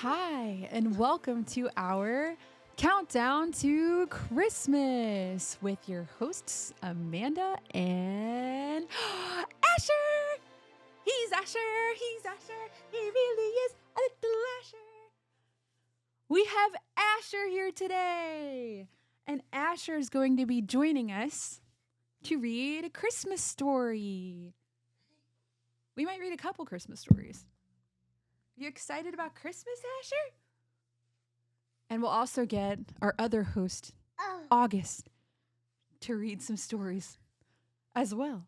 Hi, and welcome to our countdown to Christmas with your hosts, Amanda and Asher. He's Asher. He's Asher. He really is a little Asher. We have Asher here today, and Asher is going to be joining us to read a Christmas story. We might read a couple Christmas stories. You excited about Christmas, Asher? And we'll also get our other host, August, to read some stories as well.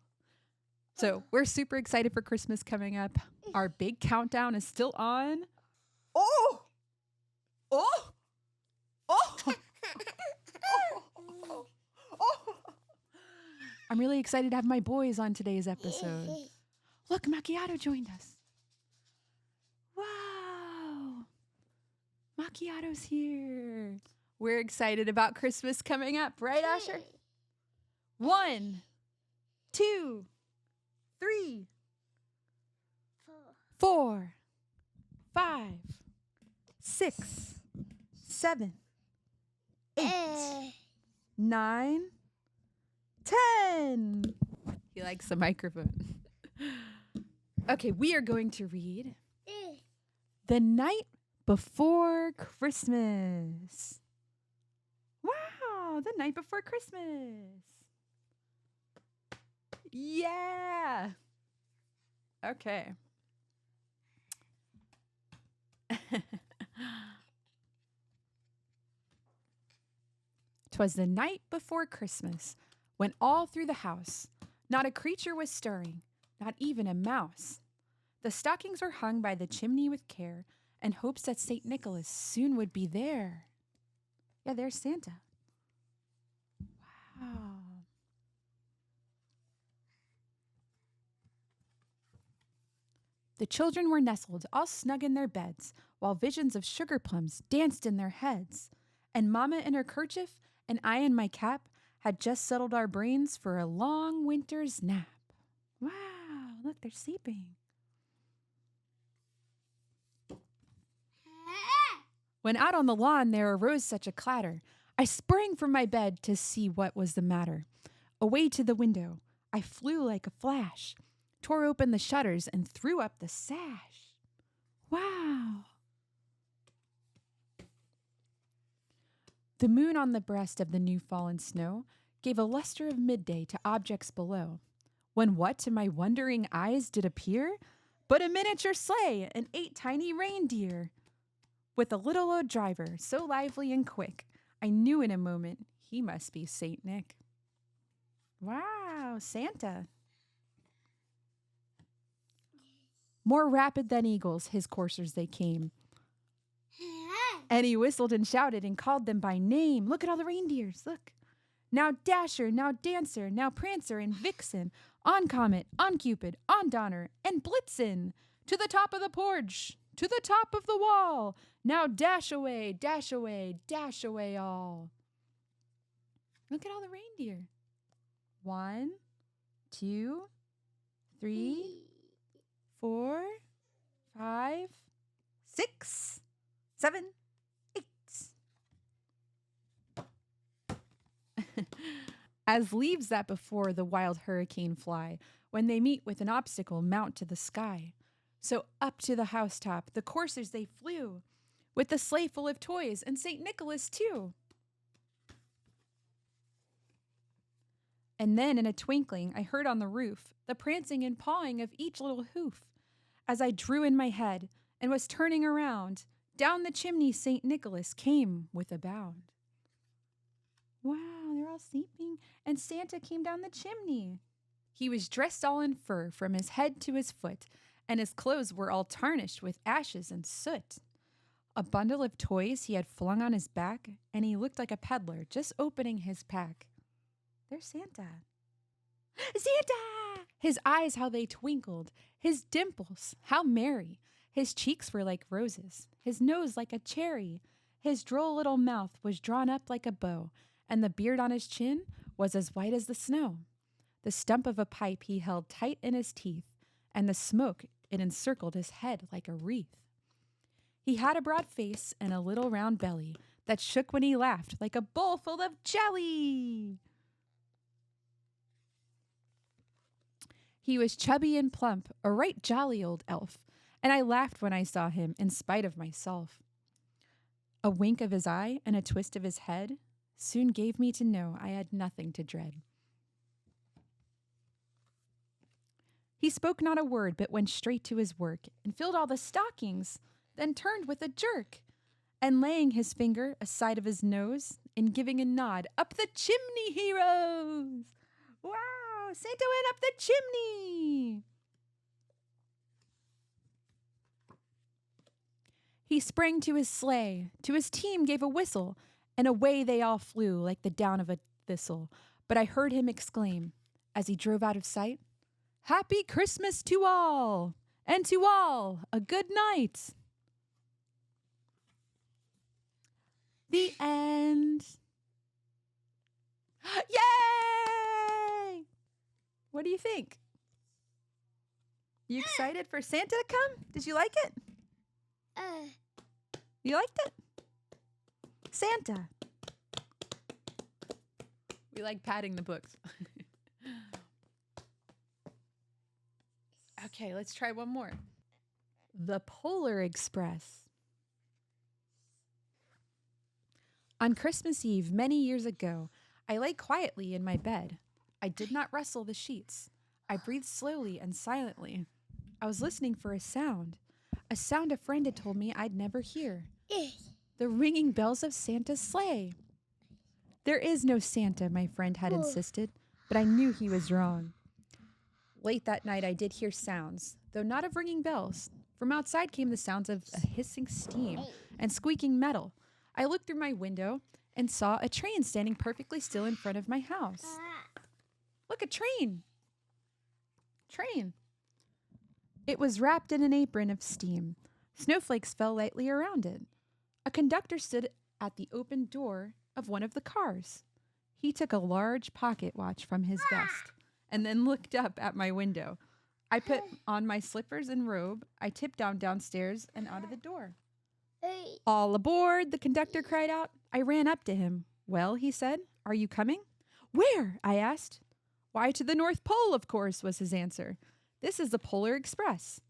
So we're super excited for Christmas coming up. Our big countdown is still on. Oh! Oh! Oh! Oh! I'm really excited to have my boys on today's episode. Look, Macchiato joined us. Wow. Macchiato's here. We're excited about Christmas coming up, right, Asher? 1, 2, 3, 4, 5, 6, 7, 8, 9, 10. He likes the microphone. Okay, we are going to read The Night Before Christmas. Wow, The Night Before Christmas. Yeah. Okay. 'Twas the night before Christmas, when all through the house not a creature was stirring, not even a mouse. The stockings were hung by the chimney with care, and hopes that St. Nicholas soon would be there. Yeah, there's Santa. Wow. The children were nestled all snug in their beds, while visions of sugar plums danced in their heads. And Mama in her kerchief, and I in my cap, had just settled our brains for a long winter's nap. Wow, look, they're sleeping. When out on the lawn there arose such a clatter, I sprang from my bed to see what was the matter. Away to the window, I flew like a flash, tore open the shutters, and threw up the sash. Wow! The moon on the breast of the new fallen snow gave a luster of midday to objects below, when what to my wondering eyes did appear but a miniature sleigh and 8 tiny reindeer. With a little old driver, so lively and quick, I knew in a moment he must be Saint Nick. Wow, Santa. More rapid than eagles, his coursers they came. And he whistled and shouted and called them by name. Look at all the reindeers, look. Now Dasher, now Dancer, now Prancer and Vixen, on Comet, on Cupid, on Donner, and Blitzen, to the top of the porch, to the top of the wall. Now dash away, dash away, dash away all. Look at all the reindeer. 1, 2, 3, 4, 5, 6, 7, 8. As leaves that before the wild hurricane fly, when they meet with an obstacle mount to the sky. So up to the housetop the coursers they flew, with the sleigh full of toys and St. Nicholas too. And then in a twinkling I heard on the roof the prancing and pawing of each little hoof. As I drew in my head and was turning around, down the chimney St. Nicholas came with a bound. Wow, they're all sleeping, and Santa came down the chimney. He was dressed all in fur from his head to his foot, and his clothes were all tarnished with ashes and soot. A bundle of toys he had flung on his back, and he looked like a peddler just opening his pack. There's Santa. Santa! His eyes, how they twinkled. His dimples, how merry. His cheeks were like roses. His nose like a cherry. His droll little mouth was drawn up like a bow, and the beard on his chin was as white as the snow. The stump of a pipe he held tight in his teeth, and the smoke, it encircled his head like a wreath. He had a broad face and a little round belly that shook when he laughed like a bowl full of jelly. He was chubby and plump, a right jolly old elf, and I laughed when I saw him in spite of myself. A wink of his eye and a twist of his head soon gave me to know I had nothing to dread. He spoke not a word, but went straight to his work and filled all the stockings, then turned with a jerk, and laying his finger aside of his nose and giving a nod, up the chimney he rose. Wow, Santa went up the chimney. He sprang to his sleigh, to his team gave a whistle, and away they all flew like the down of a thistle. But I heard him exclaim, as he drove out of sight, "Happy Christmas to all, and to all a good night." The end. Yay! What do you think? You excited for Santa to come? Did you like it? You liked it? Santa. We like patting the books. Okay, let's try one more. The Polar Express. On Christmas Eve, many years ago, I lay quietly in my bed. I did not rustle the sheets. I breathed slowly and silently. I was listening for a sound a friend had told me I'd never hear. The ringing bells of Santa's sleigh. There is no Santa, my friend had insisted, but I knew he was wrong. Late that night, I did hear sounds, though not of ringing bells. From outside came the sounds of a hissing steam and squeaking metal. I looked through my window and saw a train standing perfectly still in front of my house. Look, a train. Train. It was wrapped in an apron of steam. Snowflakes fell lightly around it. A conductor stood at the open door of one of the cars. He took a large pocket watch from his vest and then looked up at my window. I put on my slippers and robe. I tipped downstairs and out of the door. "All aboard," the conductor cried out. I ran up to him. "Well," he said, "are you coming?" "Where?" I asked. "Why, to the North Pole, of course," was his answer. "This is the Polar Express."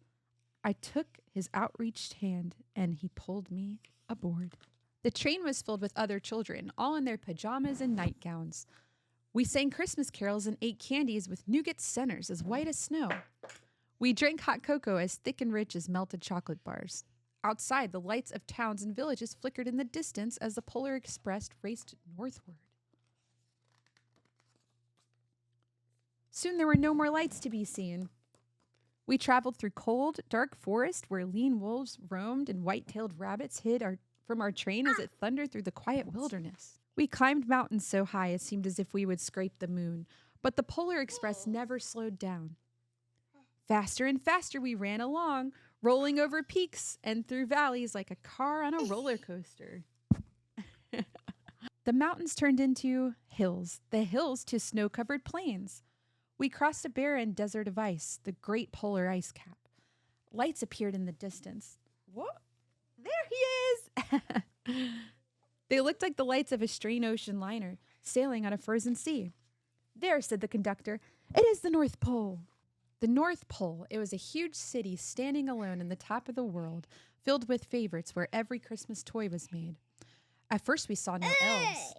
I took his outreached hand and he pulled me aboard. The train was filled with other children, all in their pajamas and nightgowns. We sang Christmas carols and ate candies with nougat centers as white as snow. We drank hot cocoa as thick and rich as melted chocolate bars. Outside, the lights of towns and villages flickered in the distance as the Polar Express raced northward. Soon there were no more lights to be seen. We traveled through cold, dark forest where lean wolves roamed and white-tailed rabbits hid from our train as it thundered through the quiet wilderness. We climbed mountains so high it seemed as if we would scrape the moon, but the Polar Express never slowed down. Faster and faster we ran along, rolling over peaks and through valleys like a car on a roller coaster. The mountains turned into hills, the hills to snow-covered plains. We crossed a barren desert of ice, the great polar ice cap. Lights appeared in the distance. Whoa, there he is! They looked like the lights of a strange ocean liner sailing on a frozen sea. "There," said the conductor, "it is the North Pole." The North Pole, it was a huge city standing alone in the top of the world, filled with favorites where every Christmas toy was made. At first we saw no elves.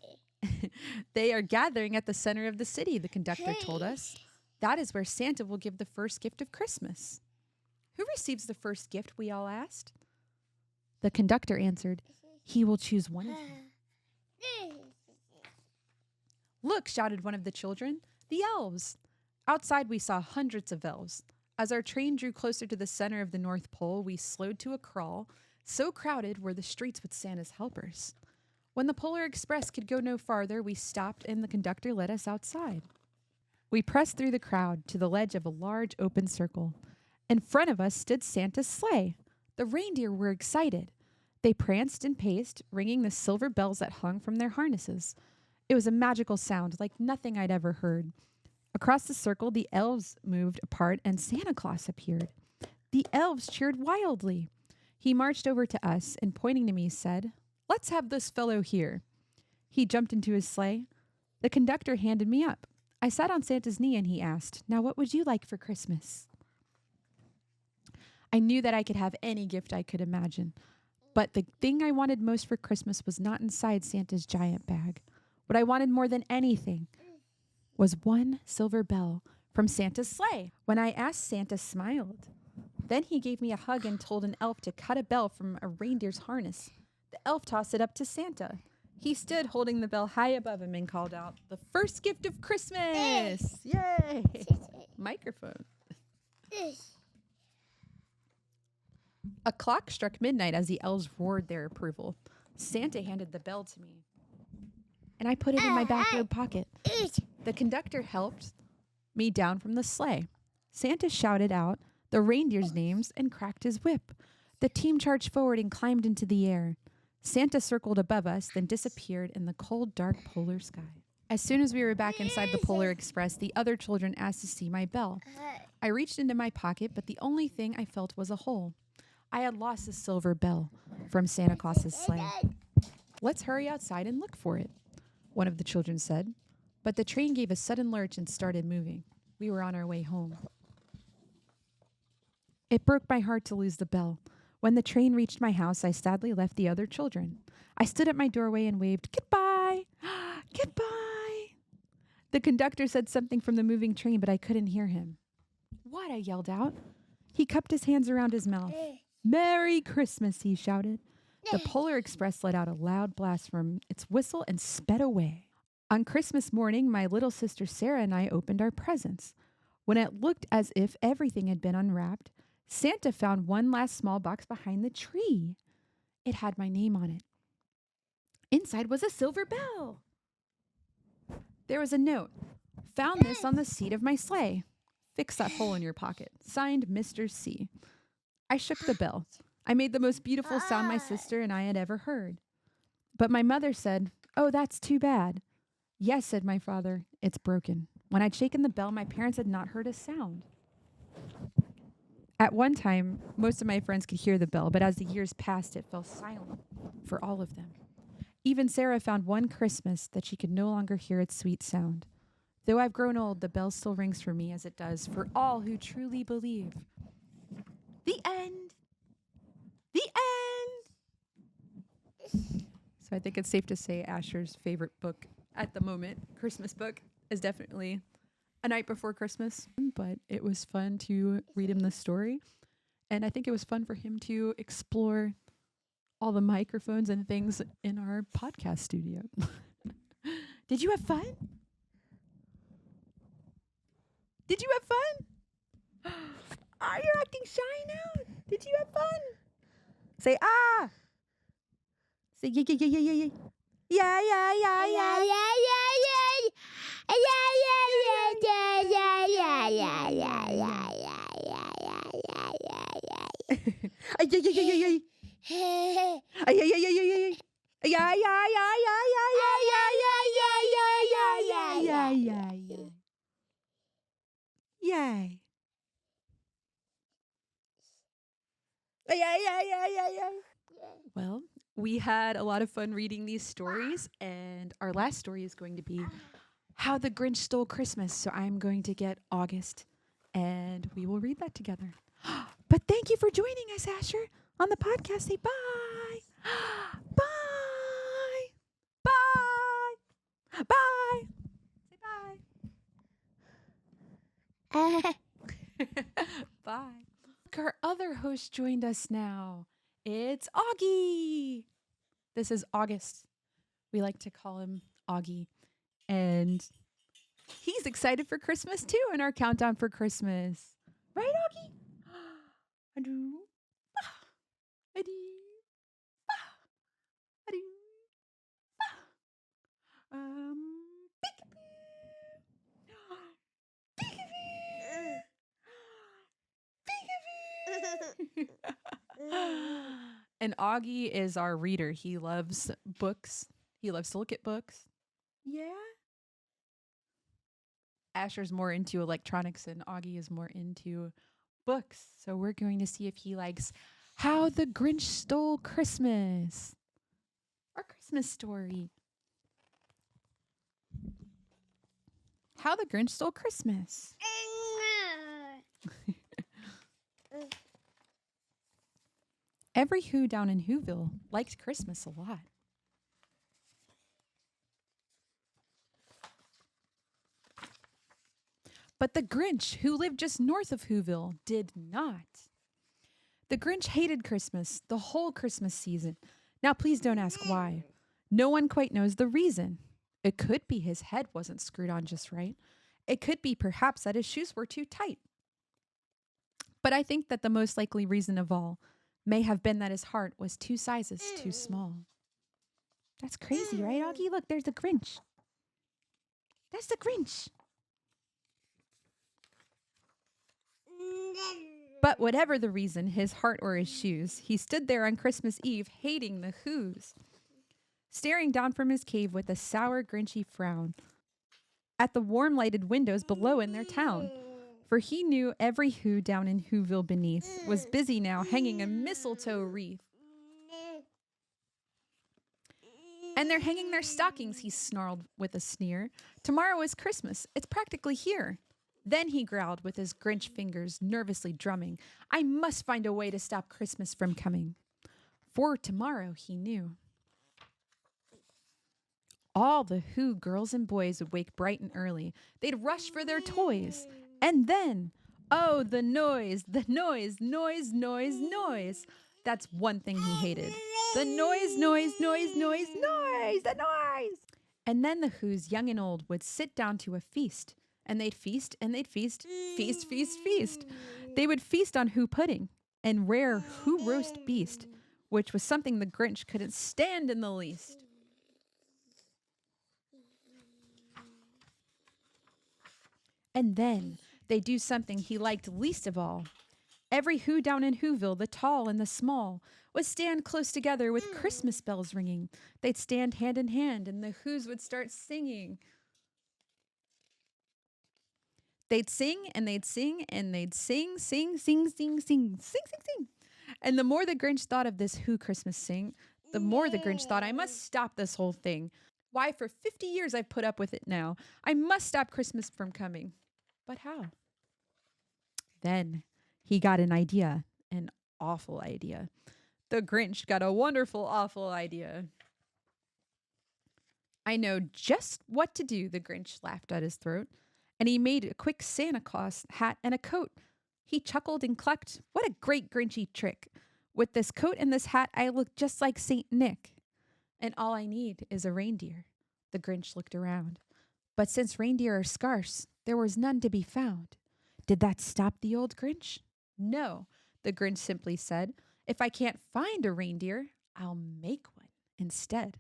"They are gathering at the center of the city," the conductor told us. "That is where Santa will give the first gift of Christmas." "Who receives the first gift?" we all asked. The conductor answered, "He will choose one of you." "Look," shouted one of the children, "the elves." Outside we saw hundreds of elves. As our train drew closer to the center of the North Pole, we slowed to a crawl. So crowded were the streets with Santa's helpers. When the Polar Express could go no farther, we stopped and the conductor led us outside. We pressed through the crowd to the ledge of a large open circle. In front of us stood Santa's sleigh. The reindeer were excited. They pranced and paced, ringing the silver bells that hung from their harnesses. It was a magical sound like nothing I'd ever heard. Across the circle, the elves moved apart and Santa Claus appeared. The elves cheered wildly. He marched over to us and pointing to me said, "Let's have this fellow here." He jumped into his sleigh. The conductor handed me up. I sat on Santa's knee and he asked, "Now what would you like for Christmas?" I knew that I could have any gift I could imagine, but the thing I wanted most for Christmas was not inside Santa's giant bag. What I wanted more than anything was one silver bell from Santa's sleigh. When I asked, Santa smiled. Then he gave me a hug and told an elf to cut a bell from a reindeer's harness. The elf tossed it up to Santa. He stood holding the bell high above him and called out, "The first gift of Christmas!" Yay! Microphone. A clock struck midnight as the elves roared their approval. Santa handed the bell to me, and I put it in my backrobe pocket. The conductor helped me down from the sleigh. Santa shouted out the reindeers' names and cracked his whip. The team charged forward and climbed into the air. Santa circled above us, then disappeared in the cold, dark polar sky. As soon as we were back inside the Polar Express, the other children asked to see my bell. I reached into my pocket, but the only thing I felt was a hole. I had lost the silver bell from Santa Claus's sleigh. "Let's hurry outside and look for it," one of the children said. But the train gave a sudden lurch and started moving. We were on our way home. It broke my heart to lose the bell. When the train reached my house, I sadly left the other children. I stood at my doorway and waved, "Goodbye! Goodbye!" The conductor said something from the moving train, but I couldn't hear him. "What?" I yelled out. He cupped his hands around his mouth. "Merry Christmas," he shouted. The Polar Express let out a loud blast from its whistle and sped away. On Christmas morning, my little sister Sarah and I opened our presents. When it looked as if everything had been unwrapped, Santa found one last small box behind the tree. It had my name on it. Inside was a silver bell. There was a note. "Found this on the seat of my sleigh. Fix that hole in your pocket. Signed, Mr. C." I shook the bell. I made the most beautiful sound my sister and I had ever heard. But my mother said, "Oh, that's too bad." "Yes," said my father, "it's broken." When I'd shaken the bell, my parents had not heard a sound. At one time, most of my friends could hear the bell, but as the years passed, it fell silent for all of them. Even Sarah found one Christmas that she could no longer hear its sweet sound. Though I've grown old, the bell still rings for me as it does for all who truly believe. The end. The end. So I think it's safe to say Asher's favorite book at the moment, Christmas book, is definitely A Night Before Christmas. But it was fun to read him the story. And I think it was fun for him to explore all the microphones and things in our podcast studio. Did you have fun? Did you have fun? Are you acting shy now? Did you have fun? Say ah. Say yeah, yeah, yeah, yeah, yeah, yeah. Yeah, yeah, yeah, yeah. Yeah, yeah, yeah, yeah, yeah. Yeah, yeah, yeah, yeah, yeah. Yeah, yeah, yeah, yeah, yeah, yeah, yeah, yeah, yeah, yeah, yeah. Yay. Yeah, yeah, yeah, yeah, yeah. Well, we had a lot of fun reading these stories, and our last story is going to be How the Grinch Stole Christmas. So I'm going to get August, and we will read that together. But thank you for joining us, Asher, on the podcast. Say bye. Bye. Bye. Bye. Say bye. Bye. Our other host joined us now. It's Augie. This is August. We like to call him Augie. And he's excited for Christmas too in our countdown for Christmas. Right, Augie? Adoo. Adoo. Adoo. Peekaboo. Peekaboo. And Augie is our reader. He loves books. He loves to look at books. Yeah. Asher's more into electronics and Augie is more into books. So we're going to see if he likes How the Grinch Stole Christmas. Our Christmas story. How the Grinch Stole Christmas. Every Who down in Whoville liked Christmas a lot. But the Grinch, who lived just north of Whoville, did not. The Grinch hated Christmas, the whole Christmas season. Now, please don't ask why. No one quite knows the reason. It could be his head wasn't screwed on just right. It could be perhaps that his shoes were too tight. But I think that the most likely reason of all may have been that his heart was 2 sizes too small. That's crazy, right, Augie? Look, there's the Grinch. That's the Grinch. But whatever the reason, his heart or his shoes, he stood there on Christmas Eve hating the Whos, staring down from his cave with a sour, Grinchy frown at the warm lighted windows below in their town. For he knew every Who down in Whoville beneath was busy now hanging a mistletoe wreath. And they're hanging their stockings, he snarled with a sneer. Tomorrow is Christmas. It's practically here. Then he growled with his Grinch fingers nervously drumming. I must find a way to stop Christmas from coming. For tomorrow, he knew. All the Who girls and boys would wake bright and early. They'd rush for their toys. And then, oh, the noise, noise, noise. That's one thing he hated. The noise, the noise. And then the Whos, young and old, would sit down to a feast. And they'd feast, and they'd feast. They would feast on Who pudding and rare Who roast beast, which was something the Grinch couldn't stand in the least. And then they'd do something he liked least of all. Every Who down in Whoville, the tall and the small, would stand close together with Christmas bells ringing. They'd stand hand in hand, and the Whos would start singing. They'd sing, and they'd sing, and they'd sing. And the more the Grinch thought of this Who Christmas sing, the more the Grinch thought, I must stop this whole thing. Why, for 50 years I've put up with it now. I must stop Christmas from coming. But how? Then he got an idea, an awful idea. The Grinch got a wonderful, awful idea. I know just what to do, the Grinch laughed at his throat. And he made a quick Santa Claus hat and a coat. He chuckled and clucked, what a great Grinchy trick. With this coat and this hat, I look just like Saint Nick. And all I need is a reindeer. The Grinch looked around. But since reindeer are scarce, there was none to be found. Did that stop the old Grinch? No, the Grinch simply said. If I can't find a reindeer, I'll make one instead.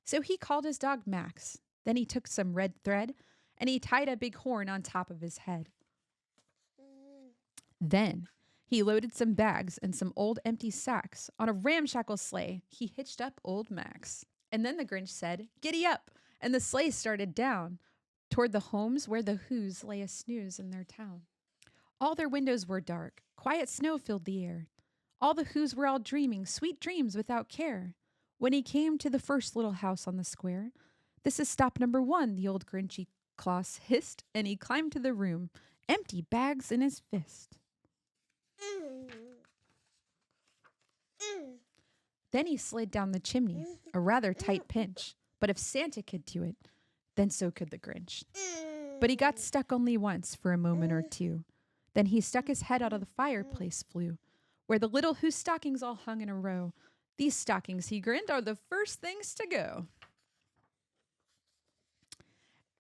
So he called his dog Max. Then he took some red thread and he tied a big horn on top of his head. Then he loaded some bags and some old empty sacks on a ramshackle sleigh. He hitched up old Max. And then the Grinch said, giddy up, and the sleigh started down toward the homes where the Whos lay a snooze in their town. All their windows were dark. Quiet snow filled the air. All the Whos were all dreaming sweet dreams without care. When he came to the first little house on the square, this is stop number 1, the old Grinchy Claus hissed, and he climbed to the room, empty bags in his fist. Then he slid down the chimney, a rather tight pinch. But if Santa could do it, then so could the Grinch. But he got stuck only once for a moment or two. Then he stuck his head out of the fireplace flue, where the little Who stockings all hung in a row. These stockings, he grinned, are the first things to go.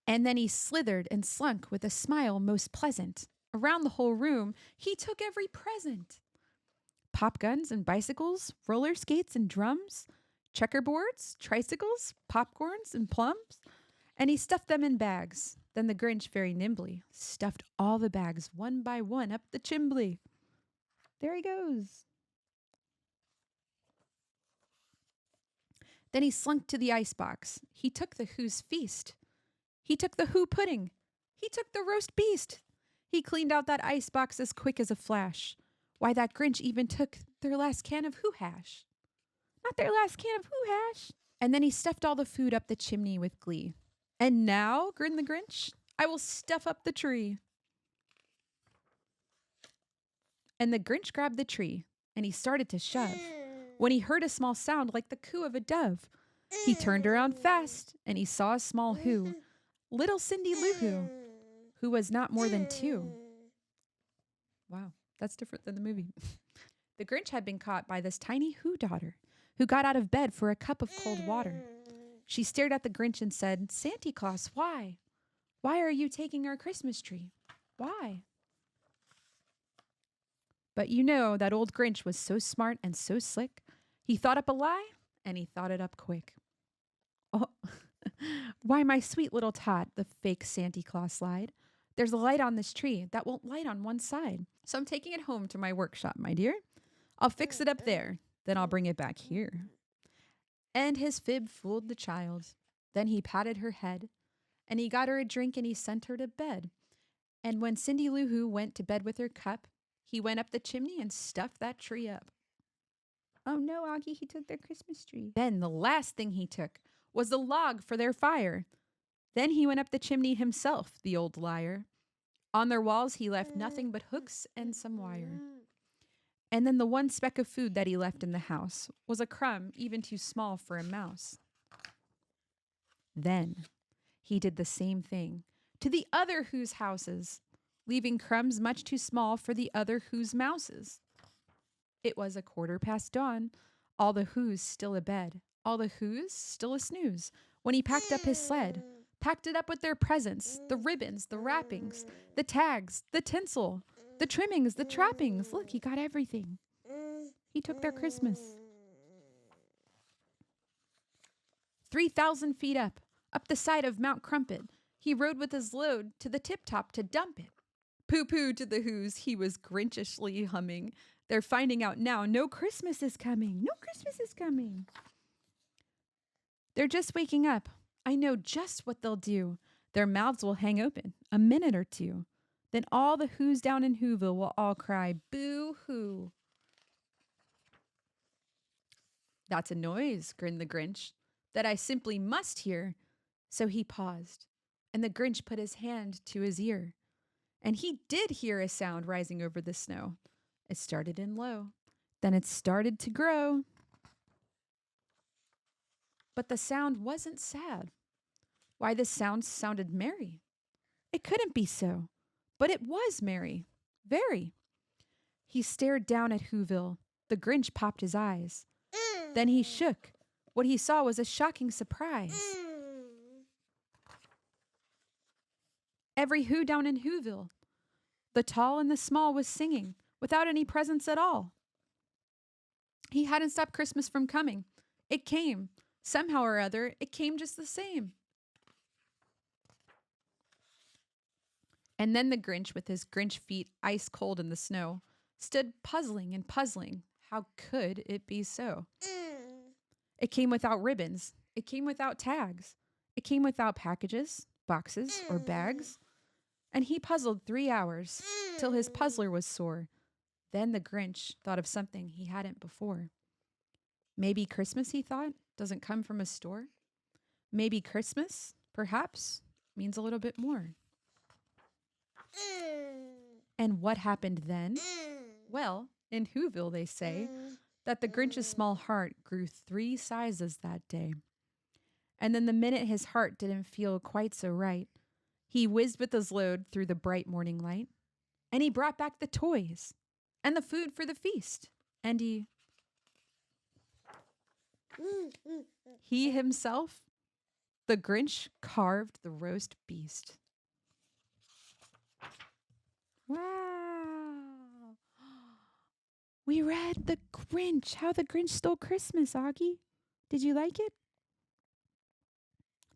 And then he slithered and slunk with a smile most pleasant. Around the whole room, he took every present. Pop guns and bicycles, roller skates and drums, checkerboards, tricycles, popcorns and plums, and he stuffed them in bags. Then the Grinch very nimbly stuffed all the bags one by one up the chimbley. There he goes. Then he slunk to the icebox. He took the Who's feast. He took the Who pudding. He took the roast beast. He cleaned out that icebox as quick as a flash. Why, that Grinch even took their last can of hoo hash. Not their last can of hoo hash. And then he stuffed all the food up the chimney with glee. And now, grinned the Grinch, I will stuff up the tree. And the Grinch grabbed the tree, and he started to shove, when he heard a small sound like the coo of a dove. He turned around fast, and he saw a small who, little Cindy Lou Who, who was not more than 2. Wow, that's different than the movie. The Grinch had been caught by this tiny Who daughter, who got out of bed for a cup of cold water. She stared at the Grinch and said, "Santa Claus, why? Why are you taking our Christmas tree? Why?" But you know that old Grinch was so smart and so slick. He thought up a lie, and he thought it up quick. "Oh, why, my sweet little tot," the fake Santa Claus lied. "There's a light on this tree that won't light on one side. So I'm taking it home to my workshop, my dear. I'll fix it up there, then I'll bring it back here." And his fib fooled the child. Then he patted her head, and he got her a drink, and he sent her to bed. And when Cindy Lou Who went to bed with her cup, he went up the chimney and stuffed that tree up. Oh no, Augie, he took their Christmas tree. Then the last thing he took was the log for their fire. Then he went up the chimney himself, the old liar. On their walls he left nothing but hooks and some wire. And then the one speck of food that he left in the house was a crumb even too small for a mouse. Then he did the same thing to the other Who's houses, leaving crumbs much too small for the other Who's mouses. It was 1/4 past dawn, all the Who's still abed, all the Who's still a snooze, when he packed up his sled, packed it up with their presents, the ribbons, the wrappings, the tags, the tinsel, the trimmings, the trappings. Look, he got everything. He took their Christmas. 3,000 feet up the side of Mount Crumpet, he rode with his load to the tip-top to dump it. Pooh-pooh to the Who's, he was Grinchishly humming. They're finding out now no Christmas is coming. No Christmas is coming. They're just waking up. I know just what they'll do. Their mouths will hang open a minute or two. Then all the Who's down in Whoville will all cry, boo-hoo. That's a noise, grinned the Grinch, that I simply must hear. So he paused, and the Grinch put his hand to his ear. And he did hear a sound rising over the snow. It started in low. Then it started to grow. But the sound wasn't sad. Why, the sound sounded merry. It couldn't be so. But it was merry. Very. He stared down at Whoville. The Grinch popped his eyes. Then he shook. What he saw was a shocking surprise. Every Who down in Whoville, the tall and the small, was singing without any presents at all. He hadn't stopped Christmas from coming. It came. Somehow or other, it came just the same. And then the Grinch, with his Grinch feet ice cold in the snow, stood puzzling and puzzling. How could it be so? It came without ribbons. It came without tags. It came without packages, boxes, or bags. And he puzzled 3 hours, till his puzzler was sore. Then the Grinch thought of something he hadn't before. Maybe Christmas, he thought, doesn't come from a store. Maybe Christmas, perhaps, means a little bit more. And what happened then? Well, in Whoville they say that the Grinch's small heart grew 3 sizes that day. And then the minute his heart didn't feel quite so right, he whizzed with his load through the bright morning light, and he brought back the toys and the food for the feast, and he himself, the Grinch, carved the roast beast. Wow. We read The Grinch, How the Grinch Stole Christmas, Augie. Did you like it?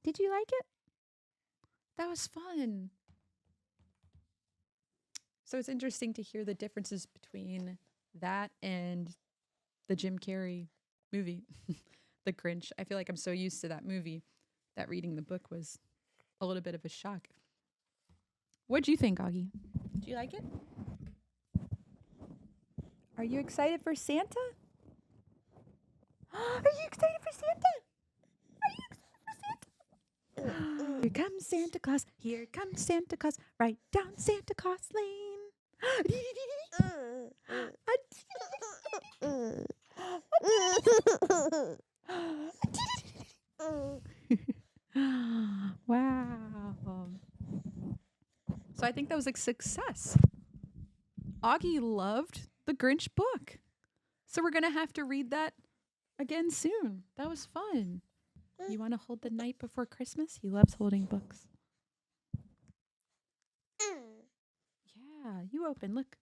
Did you like it? That was fun. So it's interesting to hear the differences between that and the Jim Carrey movie, The Grinch. I feel like I'm so used to that movie that reading the book was a little bit of a shock. What'd you think, Augie? Did you like it? Are you excited for Santa? Are you excited for Santa? Are you excited for Santa? Here comes Santa Claus. Here comes Santa Claus. Right down Santa Claus Lane. Wow. So I think that was a success. Augie loved the Grinch book. So we're going to have to read that again soon. That was fun. You want to hold the night before Christmas? He loves holding books. Yeah, you open. Look.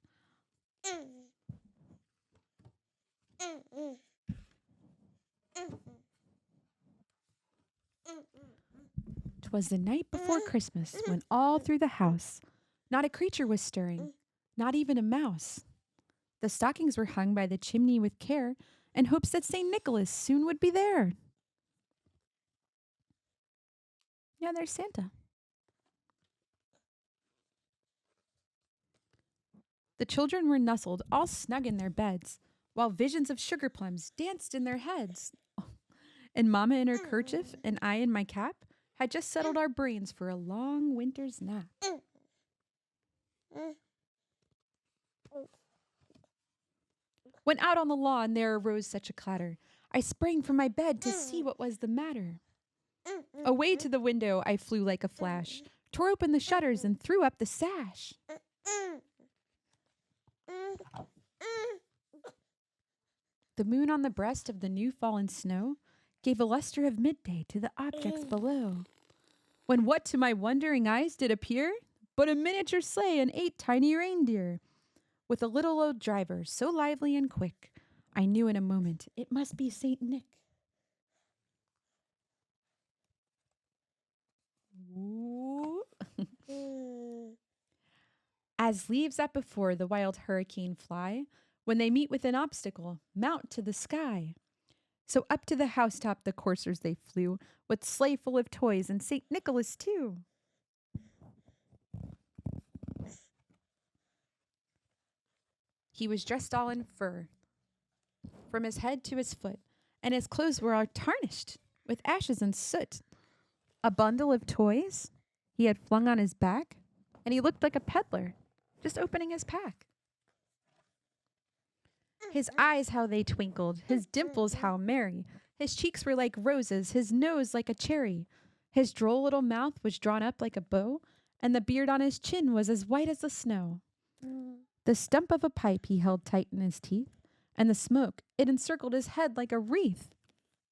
'Twas the night before Christmas when all through the house not a creature was stirring, not even a mouse. The stockings were hung by the chimney with care in hopes that St. Nicholas soon would be there. Yeah, there's Santa. The children were nestled all snug in their beds, while visions of sugar plums danced in their heads. And Mama in her kerchief and I in my cap had just settled our brains for a long winter's nap. When out on the lawn there arose such a clatter, I sprang from my bed to see what was the matter. Away to the window I flew like a flash, tore open the shutters and threw up the sash. The moon on the breast of the new fallen snow gave a luster of midday to the objects below. When what to my wondering eyes did appear but a miniature sleigh and 8 tiny reindeer, with a little old driver so lively and quick, I knew in a moment it must be Saint Nick. Ooh. As leaves that before the wild hurricane fly, when they meet with an obstacle, mount to the sky. So up to the housetop the coursers they flew, with sleigh full of toys and St. Nicholas too. He was dressed all in fur, from his head to his foot, and his clothes were all tarnished with ashes and soot. A bundle of toys he had flung on his back, and he looked like a peddler, just opening his pack. His eyes, how they twinkled, his dimples, how merry. His cheeks were like roses, his nose like a cherry. His droll little mouth was drawn up like a bow, and the beard on his chin was as white as the snow. The stump of a pipe he held tight in his teeth, and the smoke, it encircled his head like a wreath.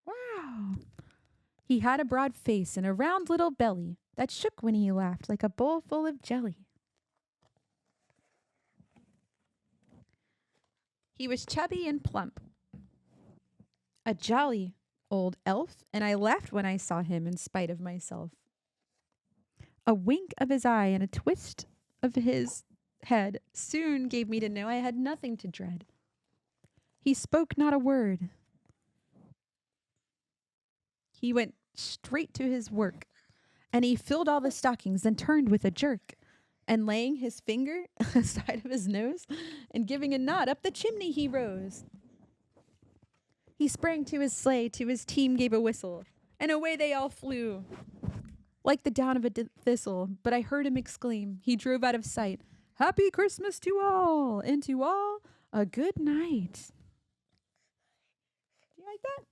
Wow! He had a broad face and a round little belly that shook when he laughed like a bowl full of jelly. He was chubby and plump, a jolly old elf, and I laughed when I saw him in spite of myself. A wink of his eye and a twist of his head soon gave me to know I had nothing to dread. He spoke not a word. He went straight to his work, and he filled all the stockings and turned with a jerk, and laying his finger aside of his nose and giving a nod up the chimney he rose. He sprang to his sleigh, to his team gave a whistle, and away they all flew, like the down of a thistle. But I heard him exclaim, he drove out of sight, "Happy Christmas to all, and to all a good night." Do you like that?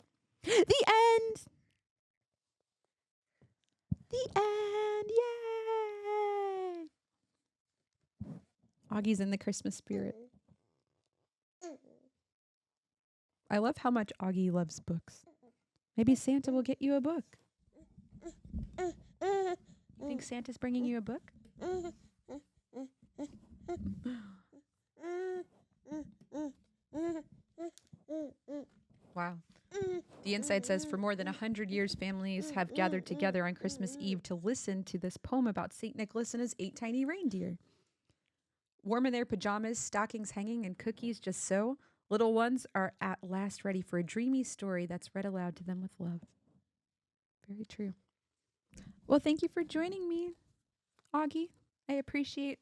The end! The end! Yay! Augie's in the Christmas spirit. I love how much Augie loves books. Maybe Santa will get you a book. You think Santa's bringing you a book? Wow. The inside says, for more than 100 years, families have gathered together on Christmas Eve to listen to this poem about St. Nicholas and his 8 tiny reindeer. Warm in their pajamas, stockings hanging, and cookies just so, little ones are at last ready for a dreamy story that's read aloud to them with love. Very true. Well, thank you for joining me, Augie. I appreciate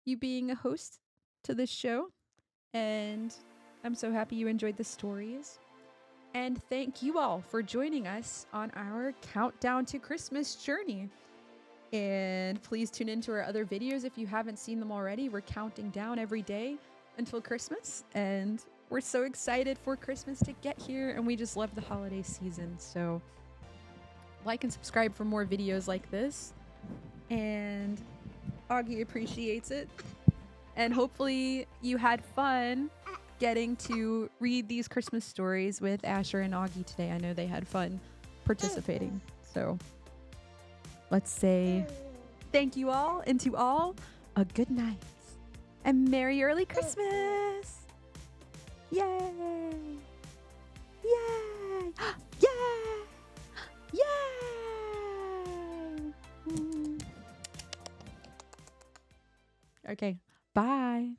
you being a host to this show. And I'm so happy you enjoyed the stories. And thank you all for joining us on our countdown to Christmas journey. And please tune into our other videos if you haven't seen them already. We're counting down every day until Christmas, and we're so excited for Christmas to get here, and we just love the holiday season. So like and subscribe for more videos like this. And Augie appreciates it. And hopefully you had fun getting to read these Christmas stories with Asher and Augie today. I know they had fun participating. So let's say thank you all, and to all, a good night and Merry Early Christmas. Yay! Yay! Yay! Yay! Okay, bye.